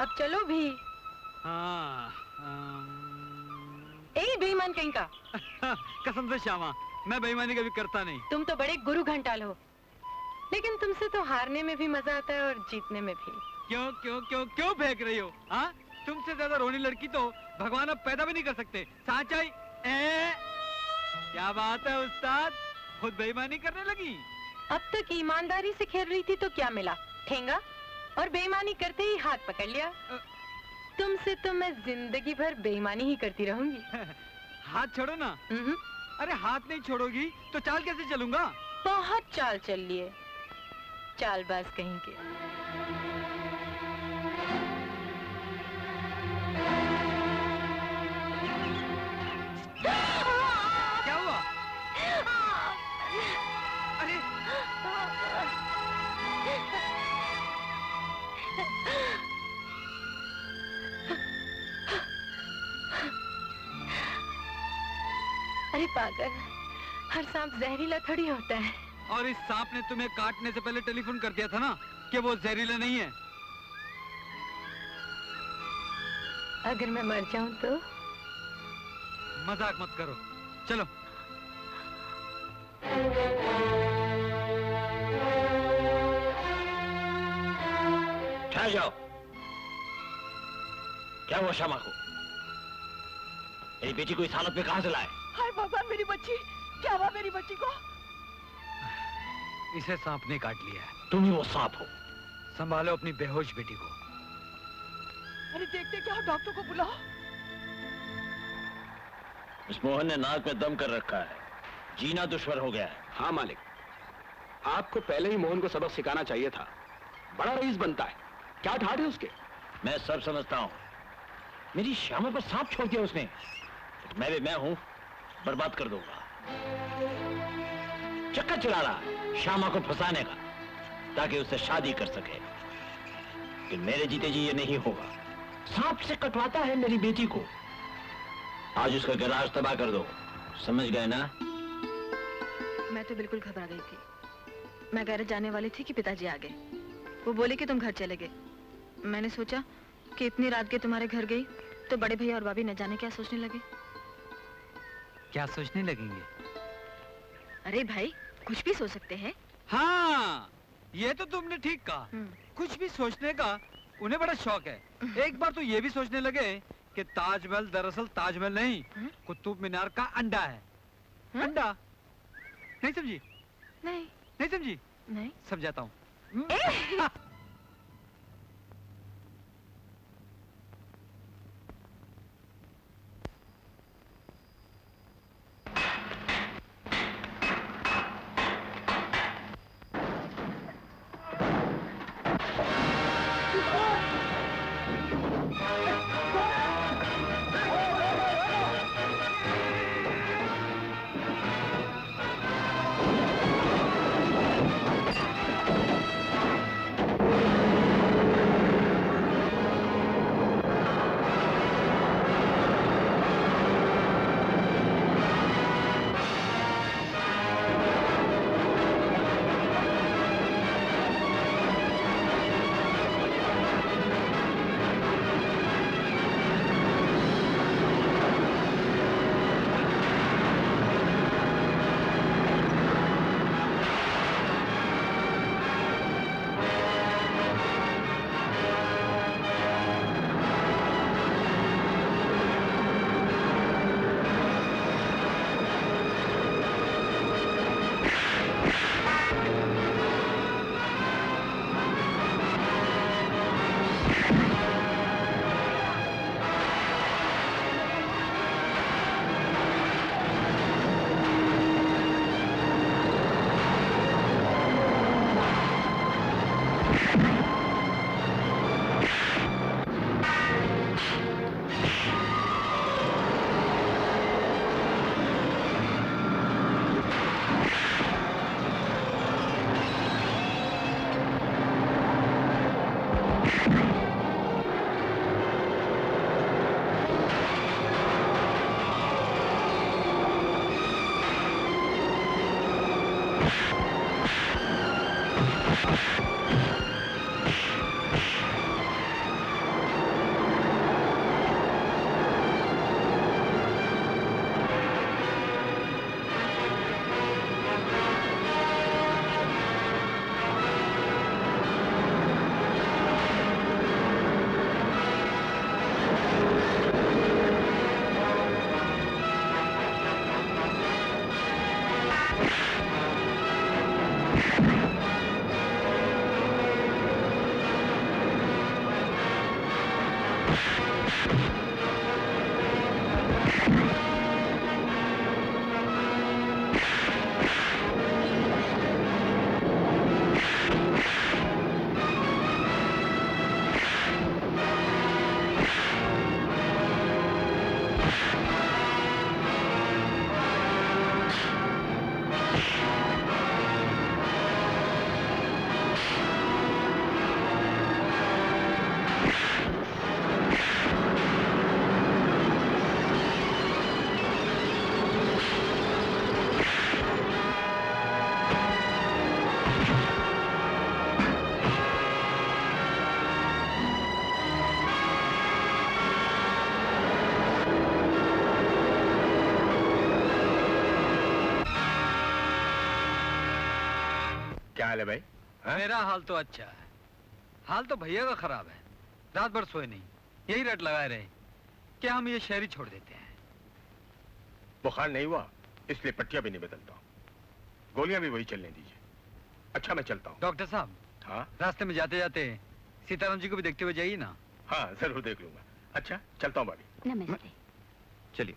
अब चलो भी। हाँ, ए बेईमान कहीं का। कसम से श्यामा, मैं बेईमानी कभी करता नहीं। तुम तो बड़े गुरु घंटाल हो, लेकिन तुमसे तो हारने में भी मजा आता है और जीतने में भी। क्यों क्यों क्यों क्यों फेंक रही हो? हाँ, तुमसे ज्यादा रोनी लड़की तो भगवान अब पैदा भी नहीं कर सकते। साचाई क्या बात है उस्ताद, खुद बेईमानी करने लगी। अब तक ईमानदारी से खेल रही थी तो क्या मिला, ठेंगा, और बेईमानी करते ही हाथ पकड़ लिया। तुमसे तो मैं जिंदगी भर बेईमानी ही करती रहूंगी। हाथ छोड़ो ना। अरे हाथ नहीं छोड़ोगी तो चाल कैसे चलूंगा? बहुत चाल चल लिए, चालबाज कहीं के। क्या हुआ? अरे अरे पागल, हर सांप जहरीला थोड़ी होता है। और इस सांप ने तुम्हें काटने से पहले टेलीफोन कर दिया था ना कि वो जहरीला नहीं है। अगर मैं मर जाऊं तो? मजाक मत करो, चलो। ठहर जाओ। क्या हुआ श्यामा को? मेरी बेटी को इस हालत में कहां से लाए? हाय भगवान, मेरी बच्ची, क्या हुआ मेरी बच्ची को? इसे सांप ने काट लिया है। तुम ही वो सांप हो। संभालो अपनी बेहोश बेटी को। अरे देखते क्या हो, डॉक्टर को बुलाओ। इस मोहन ने नाक में दम कर रखा है, जीना दुश्वार हो गया है। हाँ मालिक, आपको पहले ही मोहन को सबक सिखाना चाहिए था। बड़ा रईस बनता है, क्या ठाठ है उसके। मैं सब समझता हूं, मेरी श्यामा पर सांप छोड़ दिया उसने। मैं भी मैं हूं, बर्बाद कर दूंगा। चक्कर चला रहा है श्यामा को फंसाने का, ताकि उससे शादी कर सके। लेकिन मेरे जीते जी ये नहीं होगा। सांप से कटवाता है मेरी बेटी को। आज उसका गैराज तबाह कर दो, समझ गए ना? मैं तो बिल्कुल घबरा गई थी। मैं गैराज जाने वाली थी कि पिताजी आ गए। वो बोले कि तुम घर चले गए। मैंने सोचा कि इतनी रात के तुम्हारे घर गई तो बड़े भैया और भाभी न जाने क्या सोचने लगे। क्या सोचने लगेंगे? अरे भाई, कुछ भी सोच सकते हैं। हाँ, ये तो तुमने ठीक कहा। कुछ भी सोचने का उन्हें बड़ा शौक है। एक बार तो ये भी सोचने लगे कि ताजमहल दरअसल ताजमहल नहीं, कुतुब मीनार का अंडा है। अंडा नहीं समझी? नहीं समझी? नहीं समझाता हूँ। क्या हाल है भाई? मेरा हाल तो अच्छा है, हाल तो भैया का खराब है। रात भर सोए नहीं, यही रट लगाए रहे कि हम ये शहर ही छोड़ देते हैं। बुखार नहीं हुआ इसलिए पट्टियां भी नहीं बदलता हूँ, गोलियां भी वही चलने दीजिए। अच्छा मैं चलता हूँ। डॉक्टर साहब, हाँ रास्ते में जाते जाते सीताराम जी को भी देखते हुए जाइए ना। हाँ जरूर देख लूंगा। अच्छा चलता हूँ भाभी। नमस्ते। चलिए।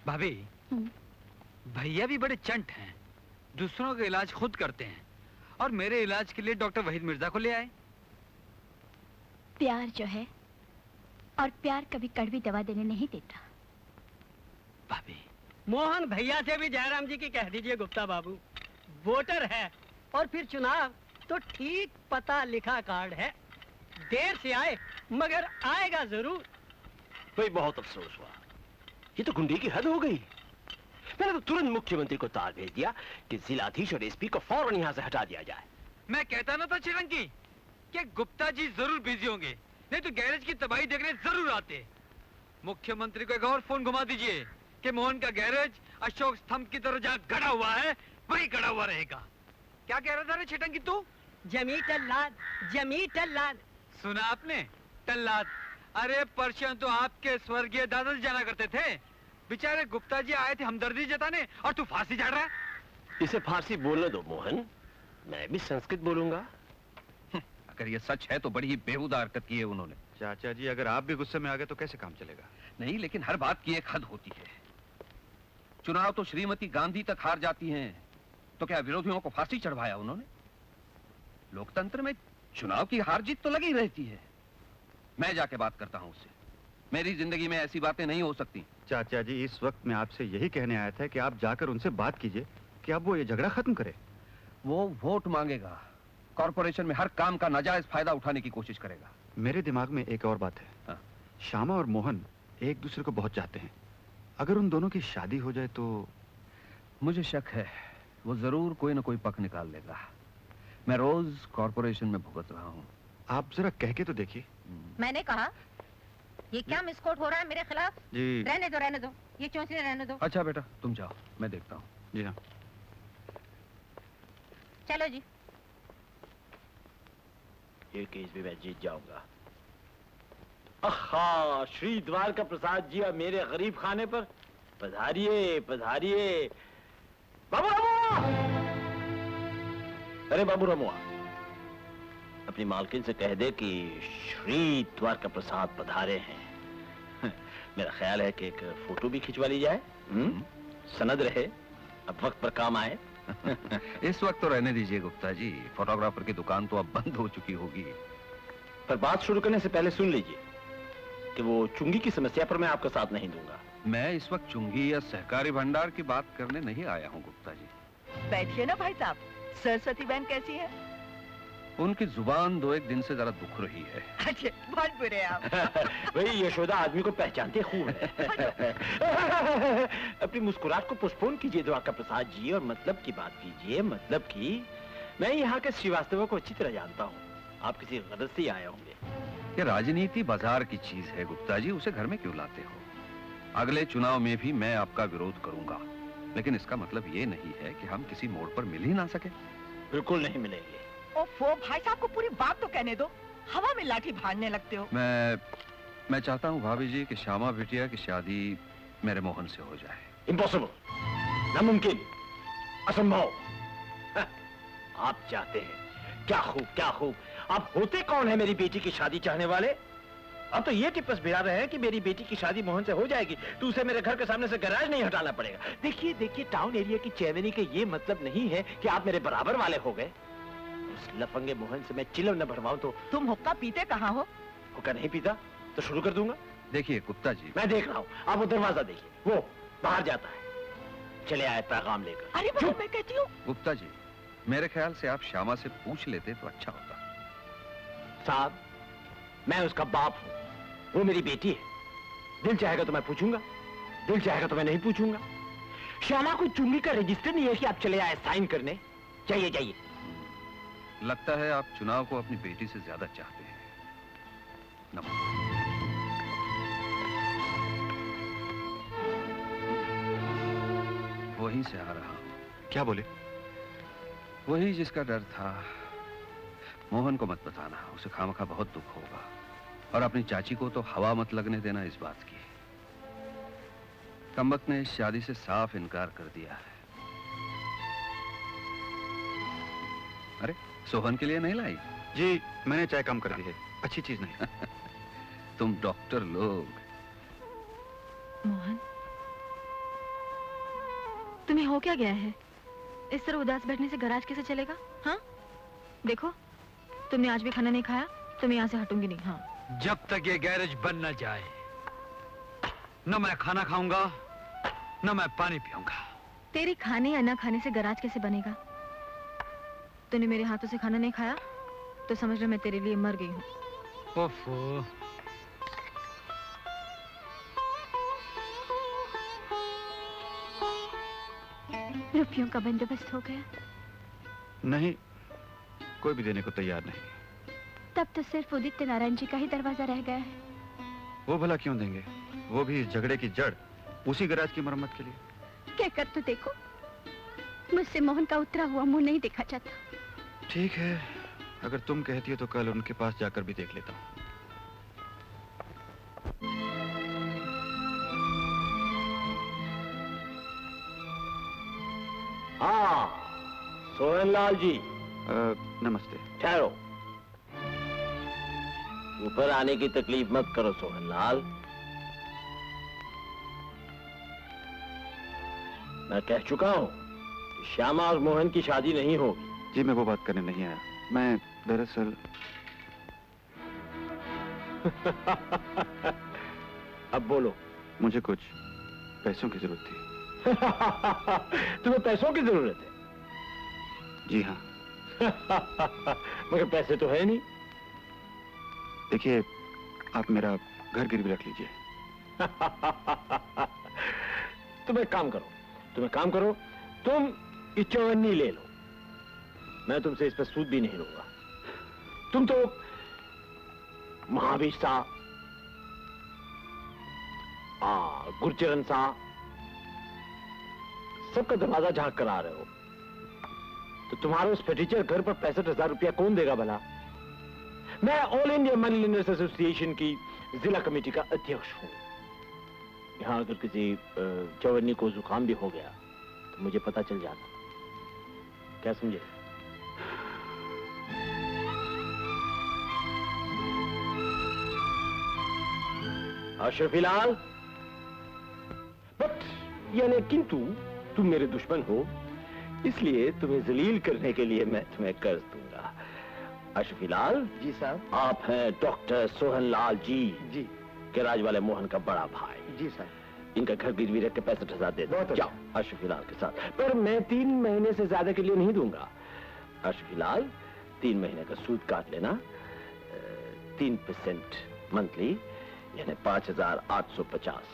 भाभी, भैया भी बड़े चंट हैं, दूसरों का इलाज खुद करते हैं और मेरे इलाज के लिए डॉक्टर वहीद मिर्जा को ले आए। प्यार जो है, और प्यार कभी कड़वी दवा देने नहीं देता। भाभी, मोहन भैया से भी जयराम जी की कह दीजिए गुप्ता बाबू, वोटर है और फिर चुनाव तो ठीक पता लिखा कार्ड है। देर से आए मगर आएगा जरूर। भाई बहुत अफसोस हुआ, ये तो गुंडे की हद हो गई। मैंने तो तुरंत मुख्यमंत्री को तार भेज दिया कि जिलाधीश और एसपी को फौरन यहाँ से हटा दिया जाए। मैं कहता ना था चिरंकी कि गुप्ता जी जरूर बिजी होंगे, नहीं तो गैरेज की तबाही देखने जरूर आते। मुख्यमंत्री को एक और फोन घुमा दीजिए कि मोहन का गैरेज अशोक स्तंभ की तरह जहाँ गड़ा हुआ है वही गड़ा हुआ रहेगा। क्या कह रहा था रे चिटंकी तू? जमी टल्लाद, जमी टल्लाद। सुना आपने? टल्लाद। अरे परसों तो आपके स्वर्गीय दादाजी जाना करते थे, बेचारे गुप्ता जी आए थे हमदर्दी जताने और तू फांसी चढ़ रहा है। इसे फारसी बोलने दो मोहन, मैं भी संस्कृत बोलूंगा। अगर ये सच है तो बड़ी ही बेहुदा हरकत की है उन्होंने। चाचा जी, अगर आप भी गुस्से में आ गए तो कैसे काम चलेगा? नहीं, लेकिन हर बात की एक हद होती है। चुनाव तो श्रीमती गांधी तक हार जाती हैं, तो क्या विरोधियों को फांसी चढ़वाया उन्होंने? लोकतंत्र में चुनाव की हार जीत तो लगी रहती है। मैं जाके बात करता हूं उससे, मेरी जिंदगी में ऐसी बातें नहीं हो सकती। चाचा जी, इस वक्त मैं आपसे यही कहने आया था कि आप जाकर उनसे बात कीजिए कि अब वो ये झगड़ा खत्म करे। वो वोट मांगेगा, कॉर्पोरेशन में हर काम का नाजायज फायदा उठाने की कोशिश करेगा। मेरे दिमाग में एक और बात है। हाँ। श्यामा और मोहन एक दूसरे को बहुत चाहते हैं, अगर उन दोनों की शादी हो जाए तो। मुझे शक है वो जरूर कोई ना कोई पक निकाल लेगा। मैं रोज कॉर्पोरेशन में भुगत रहा हूँ। आप जरा कह के तो देखिए। मैंने कहा ये क्या मिसकोट हो रहा है मेरे खिलाफ? जी। रहने दो, ये चौंसले रहने दो। अच्छा बेटा तुम जाओ, मैं देखता हूँ। जी हाँ। चलो जी। ये केस भी मैं जीत जाऊंगा। आहा, श्री द्वारका प्रसाद जी और मेरे गरीब खाने पर पधारिए पधारिए। बाबू रमुआ! अरे बाबू रमुआ, अपनी मालकिन से कह दे कि श्री द्वारका प्रसाद पधारे हैं। मेरा ख्याल है कि एक फोटो भी खिंचवा ली जाए, सनद रहे, अब वक्त पर काम आए। इस वक्त तो रहने दीजिए गुप्ता जी, फोटोग्राफर की दुकान तो अब बंद हो चुकी होगी। पर बात शुरू करने से पहले सुन लीजिए कि वो चुंगी की समस्या पर मैं आपका साथ नहीं दूंगा। मैं इस वक्त चुंगी या सहकारी भंडार की बात करने नहीं आया हूँ गुप्ता जी। बैठिए ना भाई साहब। सरस्वती बहन कैसी है? उनकी जुबान दो एक दिन से जरा दुख रही है। अच्छा, बहुत बुरे आप। वही यशोदा आदमी को पहचानते खूब है। अपनी मुस्कुराहट को पोस्टपोन कीजिए द्वारका प्रसाद जी और मतलब की बात कीजिए। मतलब की मैं यहाँ के श्रीवास्तव को अच्छी तरह जानता हूँ, आप किसी गलत से ही आए होंगे। ये राजनीति बाजार की चीज है गुप्ता जी, उसे घर में क्यों लाते हो? अगले चुनाव में भी मैं आपका विरोध करूंगा, लेकिन इसका मतलब ये नहीं है कि हम किसी मोड़ पर मिल ही ना सके। बिल्कुल नहीं मिलेंगे। ओफो भाई साहब को पूरी बात तो कहने दो, हवा में लाठी भाड़ने लगते हो। मैं चाहता हूँ भाभी जी कि श्यामा बिटिया की शादी मेरे मोहन से हो जाए। इम्पॉसिबल, नामुमकिन, असंभव। आप चाहते हैं, क्या खूब क्या खूब। आप होते कौन है मेरी बेटी की शादी चाहने वाले? अब तो ये टिप्पस भिड़ा रहे हैं कि मेरी बेटी की शादी मोहन से हो जाएगी तो उसे मेरे घर के सामने से गैराज नहीं हटाना पड़ेगा। देखिए देखिए, टाउन एरिया की चेवनी के ये मतलब नहीं है कि आप मेरे बराबर वाले हो गए। उस लफंगे मोहन से मैं चिलम न भरवाऊं तो। तुम हुक्का पीते कहाँ हो? हुक्का नहीं पीता तो शुरू कर दूंगा। देखिए गुप्ता जी, मैं देख रहा हूँ, आप वो दरवाजा देखिए, वो बाहर जाता है। चले आए पैगाम लेकर। अरे बाबा, मैं कहती हूँ। गुप्ता जी, मेरे ख्याल से आप श्यामा से पूछ लेते तो अच्छा होता। साहब, मैं उसका बाप हूँ, वो मेरी बेटी है। दिल चाहेगा तो मैं पूछूंगा, दिल चाहेगा तो मैं नहीं पूछूंगा। श्यामा कोई चुंगी का रजिस्टर नहीं है कि आप चले आए साइन करने। जाइए जाइए। लगता है आप चुनाव को अपनी बेटी से ज्यादा चाहते हैं। नमस्ते। वहीं से आ रहा हूं। क्या बोले? वही जिसका डर था। मोहन को मत बताना, उसे खामखा बहुत दुख होगा। और अपनी चाची को तो हवा मत लगने देना इस बात की। कमबख्त ने इस शादी से साफ इनकार कर दिया है। अरे, सोहन के लिए नहीं लाई? जी, मैंने चाय कम कर दी है, अच्छी चीज नहीं। तुम डॉक्टर लोग। मोहन, तुम्हें हो क्या गया है? इस तरह उदास बैठने से गैराज कैसे चलेगा? हाँ, देखो, तुमने आज भी खाना नहीं खाया तो मैं यहाँ से हटूंगी नहीं। हाँ, जब तक ये गैरेज बन न जाए, न मैं खाना खाऊंगा, न मैं पानी पीऊंगा। तेरे खाने या न खाने से गैराज कैसे बनेगा? तूने मेरे हाथों से खाना नहीं खाया तो समझ ले मैं तेरे लिए मर गई हूँ। ओफो। रुपयों का बंदोबस्त हो गया? नहीं, कोई भी देने को तैयार नहीं। तब तो सिर्फ उदित नारायण जी का ही दरवाजा रह गया है। वो भला क्यों देंगे? वो भी इस झगड़े की जड़ उसी गैराज की मरम्मत के लिए। कहकर तो देखो, मुझसे मोहन का उतरा हुआ मुंह नहीं देखा जाता। ठीक है, अगर तुम कहती हो तो कल उनके पास जाकर भी देख लेता हूँ। हाँ, सोहनलाल जी। नमस्ते। ठहरो, ऊपर आने की तकलीफ मत करो सोहनलाल। मैं कह चुका हूं कि श्यामा और मोहन की शादी नहीं होगी। जी, मैं वो बात करने नहीं आया। मैं दरअसल अब बोलो। मुझे कुछ पैसों की जरूरत थी। तुम्हें पैसों की जरूरत है? जी हाँ। मगर पैसे तो है नहीं। देखिए, आप मेरा घर गिरवी रख लीजिए। तुम एक काम करो, तुम ये चौवन्नी ले लो। मैं तुमसे इस पर सूद भी नहीं लूंगा। तुम तो महावीर सा, गुरचरण सा सबका दरवाजा झांक कर आ रहे हो, तो तुम्हारे उस फर्नीचर घर पर 65,000 रुपया कौन देगा भला? मैं all India money lenders association की जिला कमेटी का अध्यक्ष हूं। यहाँ अगर किसी चौवन्नी को जुकाम भी हो गया तो मुझे पता चल जाता। क्या समझे? अशरफिलाल, बट यानी किंतु तुम मेरे दुश्मन हो, इसलिए तुम्हें जलील करने के लिए मैं तुम्हें कर्ज दूंगा। अशरफिलाल जी साहब, आप हैं डॉक्टर सोहनलाल जी। जी। गैराज वाले मोहन का बड़ा भाई। जी साहब। इनका घर गिरवी रख के 65,000 दे दो। जाओ अशरफिलाल के साथ। पर मैं 3 महीने से ज्यादा के लिए नहीं दूंगा। अशरफिलाल, 3 महीने का सूद काट लेना, 3% मंथली, यानी 5,850।